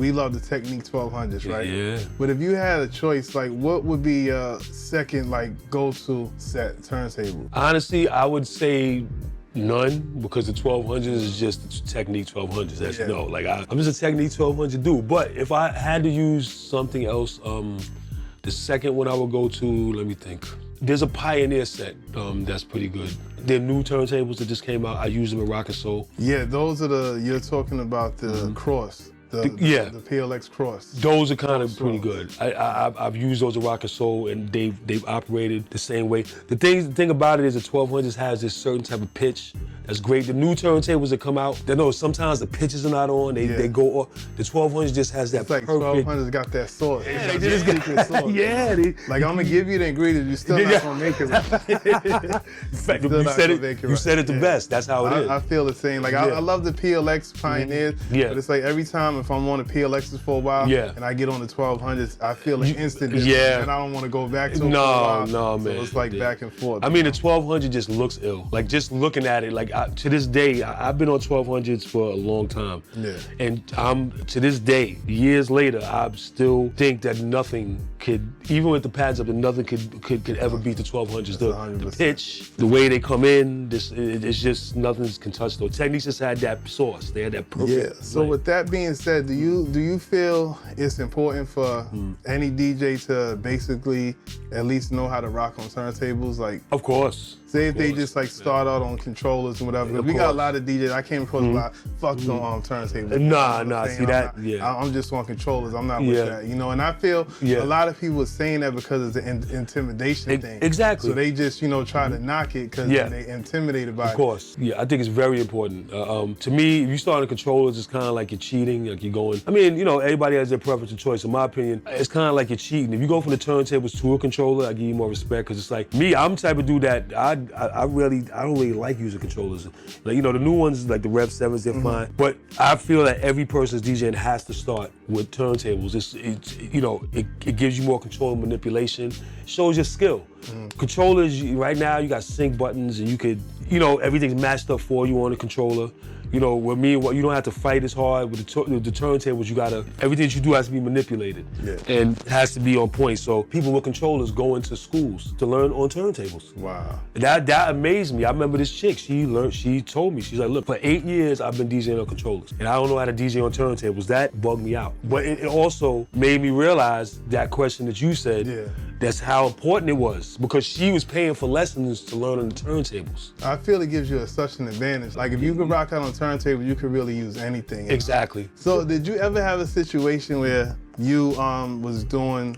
we love the Technique 1200s, right? Yeah. But if you had a choice, like what would be your second like go-to set turntable? Honestly, I would say none, because the 1200s is just the Technique 1200s, as you know. Like I'm just a Technique 1200 dude. But if I had to use something else, the second one I would go to, let me think. There's a Pioneer set that's pretty good. They're new turntables that just came out. I use them in Rock and Soul. Yeah, those are you're talking about the Cross. The PLX Cross. Those are kind of pretty good. I've used those at Rock and Soul, and they've operated the same way. The thing about it is the 1200s has this certain type of pitch that's great. The new turntables that come out, they know sometimes the pitches are not on. They go off. The 1200s just has that like perfect. 1200s got that sauce. Yeah, they just got sauce. Yeah. Like I'm gonna give you the ingredients, you're still not gonna make it right. You said it the best. That's how it is. I feel the same. Like I love the PLX Pioneers, but it's like every time if I'm on the PLXs for a while and I get on the 1200s, I feel an instant difference, and I don't want to go back to them for a while. No, man. So it's like back and forth. I mean, the 1200 just looks ill. Like just looking at it, like to this day, I've been on 1200s for a long time. Yeah. And to this day, years later, I still think that nothing could, even with the pads up, nothing could ever beat the 1200s. The pitch, the way they come in, it's just nothing can touch those. Techniques just had that sauce. They had that perfect. Yeah. So with that being said, do you feel it's important for any DJ to basically at least know how to rock on turntables? Like, of course. Say if they just like start out on controllers and whatever. We got a lot of DJs. I came across a lot. Fuck on turntables. Nah. See that? I'm just on controllers. I'm not with that. You know, and I feel a lot of people are saying that because it's an intimidation thing. Exactly. So they just try to knock it because they intimidated by it. Of course. Yeah, I think it's very important. To me, if you start on controllers, it's kind of like you're cheating. Like you're going. I mean, everybody has their preference and choice. In my opinion, it's kind of like you're cheating. If you go from the turntables to a controller, I give you more respect because it's like me. I'm the type of dude that I don't really like using controllers. Like, the new ones, like the Rev 7s, they're fine. But I feel that every person's DJing has to start with turntables. It gives you more control and manipulation. It shows your skill. Controllers, right now, you got sync buttons and you could, everything's matched up for you on the controller. With me, you don't have to fight as hard. With the turntables, everything that you do has to be manipulated and has to be on point. So people with controllers go into schools to learn on turntables. Wow. That amazed me. I remember this chick, she told me, she's like, look, for 8 years, I've been DJing on controllers and I don't know how to DJ on turntables. That bugged me out. But it also made me realize that question that you said, that's how important it was because she was paying for lessons to learn on the turntables. I feel it gives you such an advantage. Like if you can rock out on turntable, you could really use anything. Exactly. So did you ever have a situation where you was doing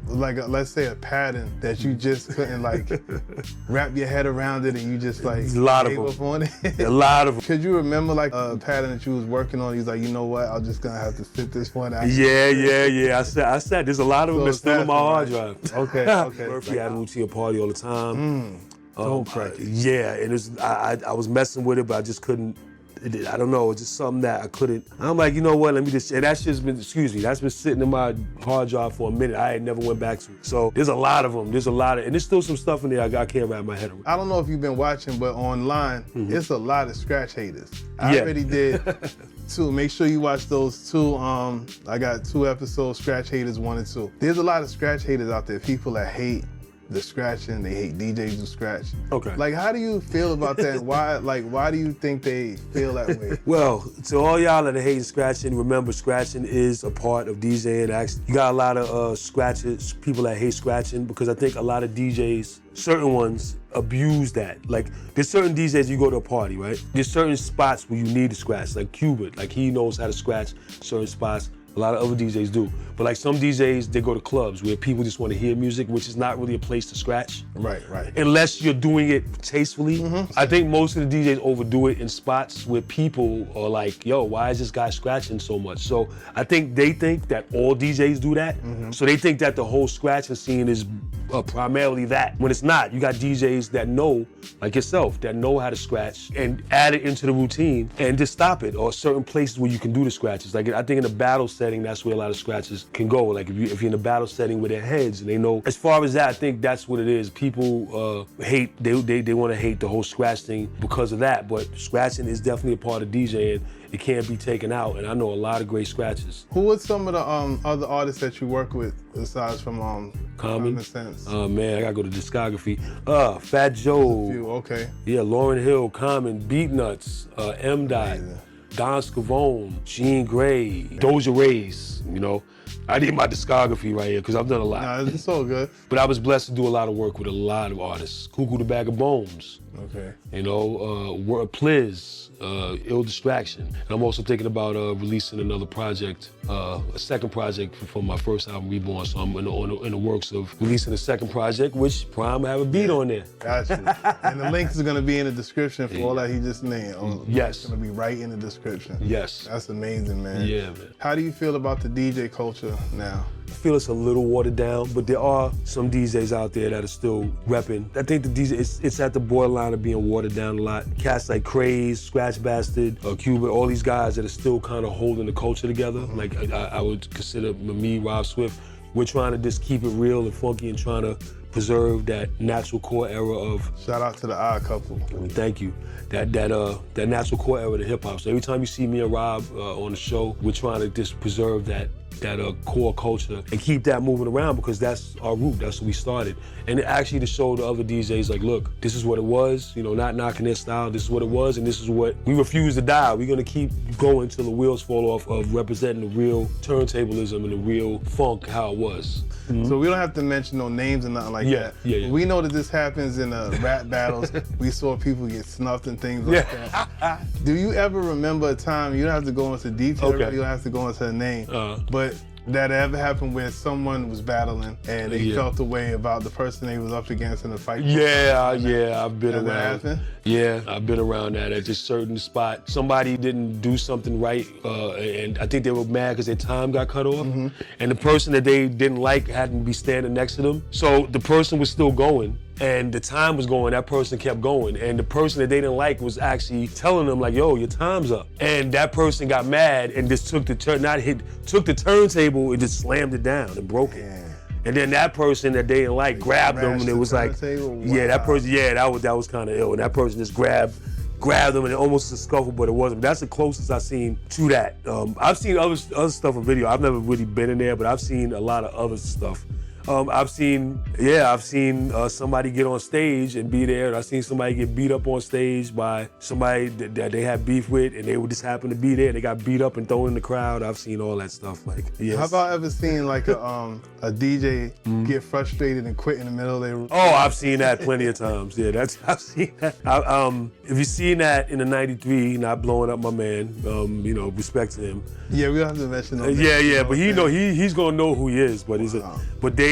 like let's say a pattern that you just couldn't like wrap your head around it and you just like a lot of gave them. up on it? A lot of them. Could you remember like a pattern that you was working on? He's like, you know what? I'm just gonna have to fit this one out. Yeah. I said there's a lot of them that's still on my hard drive. Okay. Murphy had a routine party all the time. Don't practice. Yeah, and I was messing with it, but I just couldn't. I don't know, it's just something that I couldn't. I'm like, you know what, let me just, and that's been sitting in my hard drive for a minute. I ain't never went back to it. So there's a lot of them, and there's still some stuff in there I can't wrap my head around. I don't know if you've been watching, but online, it's a lot of scratch haters. I already did 2. Make sure you watch those 2. I got 2 episodes, Scratch Haters 1 and 2. There's a lot of scratch haters out there, people that hate the scratching, they hate DJs who scratch. Okay. Like, how do you feel about that? Why do you think they feel that way? Well, to all y'all that are hating scratching, remember scratching is a part of DJing. Actually, you got a lot of scratchers, people that hate scratching because I think a lot of DJs, certain ones, abuse that. Like, there's certain DJs, you go to a party, right? There's certain spots where you need to scratch, like Qbert, like he knows how to scratch certain spots. A lot of other DJs do. But like some DJs, they go to clubs where people just want to hear music, which is not really a place to scratch. Right. Unless you're doing it tastefully. I think most of the DJs overdo it in spots where people are like, yo, why is this guy scratching so much? So I think they think that all DJs do that. So they think that the whole scratching scene is primarily that. When it's not, you got DJs that know, like yourself, that know how to scratch and add it into the routine and just stop it. Or certain places where you can do the scratches. Like I think in a battle set, setting, that's where a lot of scratches can go. Like if you're in a battle setting with their heads, and they know. As far as that, I think that's what it is. People hate. They want to hate the whole scratch thing because of that. But scratching is definitely a part of DJing. It can't be taken out, and I know a lot of great scratches. Who are some of the other artists that you work with aside from Common Sense? Man, I gotta go to discography. Fat Joe. Okay. Yeah, Lauryn Hill, Common, Beatnuts, M. Dot, Don Scavone, Jean Grey, Doja Reyes. You know, I need my discography right here because I've done a lot. Nah, it's so good. But I was blessed to do a lot of work with a lot of artists. Cuckoo the Bag of Bones. Okay. You know, Pliz, Ill Distraction. And I'm also thinking about releasing another project, a second project for my first album, Reborn. So I'm in the works of releasing a second project, which Prime will have a beat on there. Gotcha. And the links are gonna be in the description for all that he just named. Yes. It's gonna be right in the description. Yes. That's amazing, man. Yeah, man. How do you feel about the DJ culture now? I feel it's a little watered down, but there are some DJs out there that are still repping. I think the DJ, it's at the borderline of being watered down a lot. Cats like Craze, Scratch Bastard, Cuba, all these guys that are still kind of holding the culture together. Like I would consider me, Rob Swift. We're trying to just keep it real and funky and trying to preserve that natural core era of. Shout out to the Odd Couple. I mean, thank you. That natural core era of hip hop. So every time you see me and Rob on the show, we're trying to just preserve that core culture and keep that moving around because that's our root. That's what we started. And actually to show the other DJs, like, look, this is what it was. You know, not knocking their style. This is what it was, and this is what we refuse to die. We're gonna keep going till the wheels fall off of representing the real turntablism and the real funk how it was. So we don't have to mention no names or nothing like that. Yeah. We know that this happens in rap battles. We saw people get snuffed and things like that. Do you ever remember a time, you don't have to go into detail, you don't have to go into a name, but that ever happened where someone was battling and they felt the way about the person they was up against in the fight? Yeah, I've been Has around. that happened? Yeah, I've been around that at this certain spot. Somebody didn't do something right, and I think they were mad because their time got cut off. And the person that they didn't like hadn't be standing next to them. So the person was still going. And the time was going, that person kept going. And the person that they didn't like was actually telling them like, yo, your time's up. And that person got mad and just took the turntable and just slammed it down and broke it. And then that person that they didn't like grabbed them and it was like, that person, that was kind of ill. And that person just grabbed them and it almost a scuffle, but it wasn't. That's the closest I've seen to that. I've seen other stuff on video. I've never really been in there, but I've seen a lot of other stuff. I've seen somebody get on stage and be there. I've seen somebody get beat up on stage by somebody that they had beef with, and they would just happen to be there. They got beat up and thrown in the crowd. I've seen all that stuff. Like, yes. How about ever seen like a DJ get frustrated and quit in the middle of their? Oh, I've seen that plenty of times. Yeah, I've seen that. If you've seen that in the '93, not blowing up my man, respect to him. Yeah, we don't have to mention those. But he's gonna know who he is. But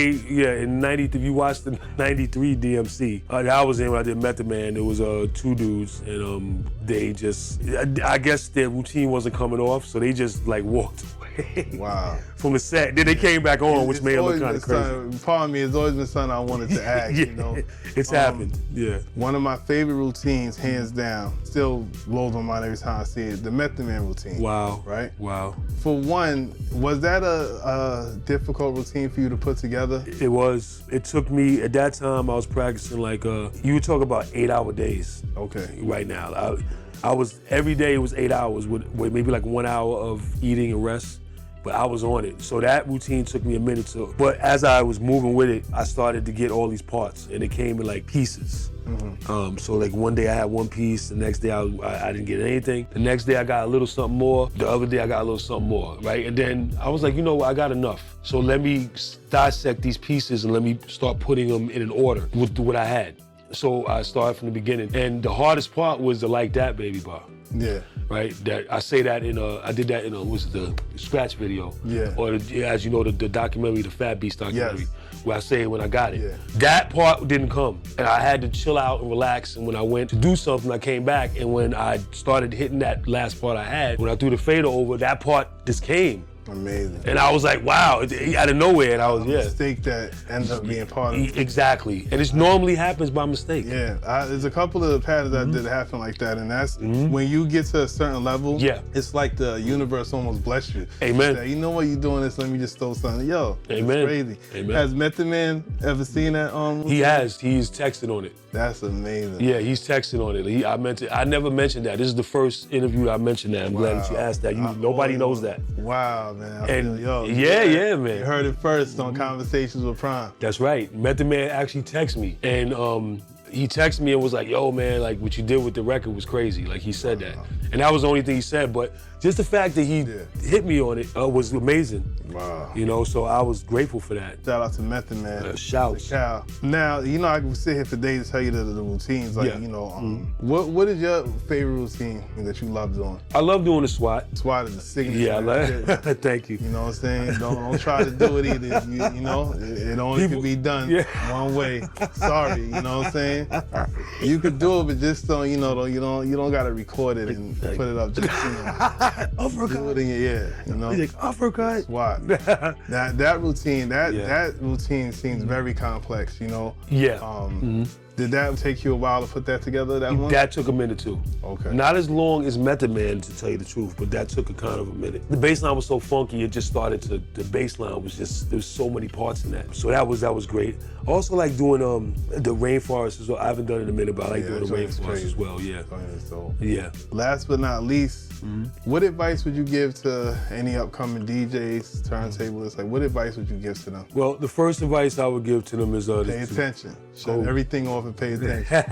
in '93, you watched the '93 DMC. I was in when I did Method Man. There was 2 dudes, and they just, I guess their routine wasn't coming off, so they just like walked away. Wow. From the set. Then they came back on, which made it look kind of crazy. Pardon me, it's always been something I wanted to ask. It's happened. Yeah. One of my favorite routines, hands down, still blows my mind every time I see it. The Method Man routine. Wow. Right. Wow. For one, was that a difficult routine for you to put together? It was. It took me, at that time, I was practicing like, you would talk about 8-hour days. Okay. Right now. I was, every day it was 8 hours with maybe like 1 hour of eating and rest, but I was on it. So that routine took me a minute to, but as I was moving with it, I started to get all these parts and it came in like pieces. So like one day I had one piece, the next day I didn't get anything. The next day I got a little something more, the other day I got a little something more, right? And then I was like, you know what, I got enough. So let me dissect these pieces and let me start putting them in an order with what I had. So I started from the beginning. And the hardest part was the Like That Baby bar. Yeah. Right? That I say that I did that in the Scratch video. Yeah. Or as you know, the documentary, the Fat Beast documentary. Yes. Where I say it when I got it. Yeah. That part didn't come. And I had to chill out and relax. And when I went to do something, I came back. And when I started hitting that last part I had, when I threw the fader over, that part just came. Amazing. And I was like, wow, out of nowhere. And I was, yeah. Mistake that ends up being part of it. Exactly. And it normally happens by mistake. Yeah, there's a couple of patterns that did happen like that, and that's when you get to a certain level. Yeah. It's like the universe almost bless you. Amen. Say, you know what, you're doing this, let me just throw something. Yo, Amen. it's crazy. Amen. Has Method Man ever seen that? He has. He's texted on it. That's amazing. Yeah, he's texted on it. I never mentioned that. This is the first interview I mentioned that. I'm glad that you asked that. Nobody knows that. Wow, man. And yo, yeah, man. You heard it first on Conversations with Prime. That's right. Method Man actually texted me, and he texted me and was like, yo, man, like what you did with the record was crazy. Like he said that. And that was the only thing he said, but just the fact that he hit me on it was amazing. Wow. You know, so I was grateful for that. Shout out to Method Man. Shouts. Now, you know, I can sit here today to tell you the routines. Like, you know, what is your favorite routine that you love doing? I love doing the SWAT. SWAT is the signature. Yeah, I love Thank you. You know what I'm saying? Don't try to do it either. You know, it only can be done one way. Sorry, you know what I'm saying? You could do it, but just don't, you don't gotta record it and put it up. Just, you know, do it in your ear. You know, like uppercut. SWAT. that routine seems very complex. You know. Yeah. Did that take you a while to put that together? That took a minute too. Okay. Not as long as Method Man, to tell you the truth, but that took a kind of a minute. The bass line was so funky, it just started to. The bass line was just, there's so many parts in that. So that was great. I also like doing the Rainforest as well. I haven't done it in a minute, but I like doing the Rainforest as well. Yeah. Yeah. Last but not least, what advice would you give to any upcoming DJs, turntablists? Like, what advice would you give to them? Well, the first advice I would give to them is pay attention. Shut everything off and pay attention.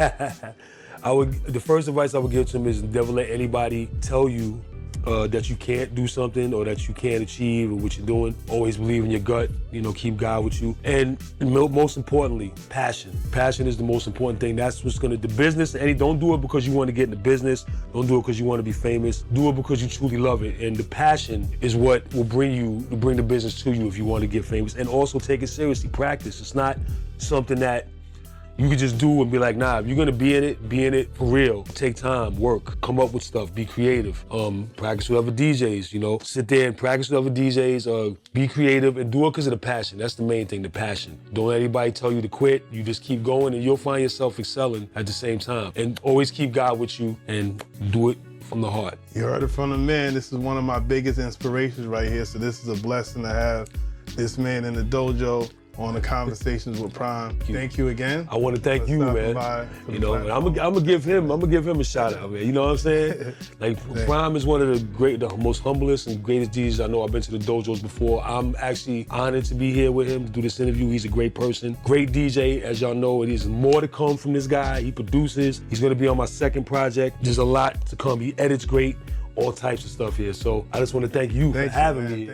The first advice I would give to them is never let anybody tell you that you can't do something or that you can't achieve or what you're doing. Always believe in your gut, you know, keep God with you. And most importantly, passion. Passion is the most important thing. That's what's gonna, the business, don't do it because you want to get in the business. Don't do it because you want to be famous. Do it because you truly love it. And the passion is what will bring the business to you if you want to get famous. And also take it seriously, practice. It's not something that you could just do and be like, nah, if you're gonna be in it for real. Take time, work, come up with stuff, be creative. Practice with other DJs, you know. Sit there and practice with other DJs, be creative and do it because of the passion. That's the main thing, the passion. Don't let anybody tell you to quit. You just keep going and you'll find yourself excelling at the same time. And always keep God with you and do it from the heart. You heard it from the man. This is one of my biggest inspirations right here. So this is a blessing to have this man in the dojo on the Conversations with Prime. Thank you again. I want to thank you, man. You know, I'm gonna give him a shout out, man. You know what I'm saying? Like Prime is one of the most humblest and greatest DJs I know. I've been to the dojos before. I'm actually honored to be here with him to do this interview. He's a great person, great DJ, as y'all know. There's more to come from this guy. He produces. He's gonna be on my second project. There's a lot to come. He edits great, all types of stuff here. So I just want to thank you for having me.